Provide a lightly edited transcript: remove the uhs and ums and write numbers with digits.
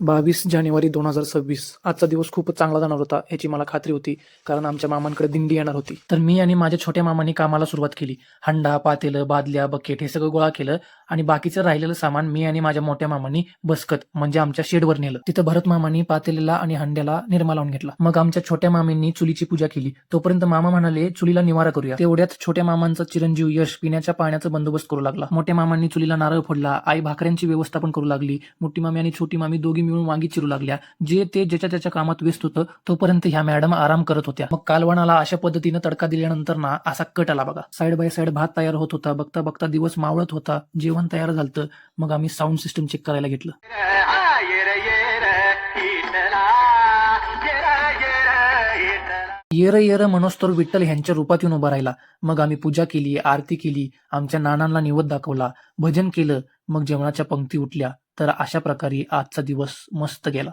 22 जानेवारी 2026 आजचा दिवस खूपच चांगला जाणार होता याची मला खात्री होती, कारण आमच्या मामांकडे दिंडी येणार होती. तर मी आणि माझ्या छोट्या मामांनी कामाला सुरुवात केली. हंडा, पातेलं, बादल्या, बकेट हे सगळं गोळा केलं आणि बाकीचं राहिलेलं सामान मी आणि माझ्या मोठ्या मामांनी बसकत म्हणजे आमच्या शेडवर नेलं. तिथं भरत मामांनी पातेल्याला आणि हंड्याला निर्मा लावून घेतला. मग आमच्या छोट्या मामींनी चुलीची पूजा केली. तोपर्यंत मामा म्हणाले चुलीला निवारा करूया. तेवढ्यात छोट्या मामांचा चिरंजीव यश पिण्याच्या पाण्याचा बंदोबस्त करू लागला. मोठ्या मामांनी चुलीला नारळ फोडला. आई भाकऱ्यांची व्यवस्थापन करू लागली. मोठी मामी आणि छोटी मामी दोघी मिळून वांगी चिरू लागल्या. जे ते ज्याच्या त्याच्या कामात व्यस्त होतं तोपर्यंत ह्या मॅडम आराम करत होत्या. मग कालवणाला अशा पद्धतीनं तडका दिल्यानंतर ना असा कट आला बघा. साईड बाय साईड भात तयार होत होता. बघता बघता दिवस मावळत होता. जेवण तयार झालं. मग आम्ही साऊंड सिस्टम चेक करायला घेतलं. येर येर मनोस्तोर विठ्ठल ह्यांच्या रूपात येऊन उभा राहिला. मग आम्ही पूजा केली, आरती केली, आमच्या नानांना निवद दाखवला, भजन केलं. मग जेवणाच्या पंक्ती उठल्या. तर अशा प्रकारे आजचा दिवस मस्त गेला.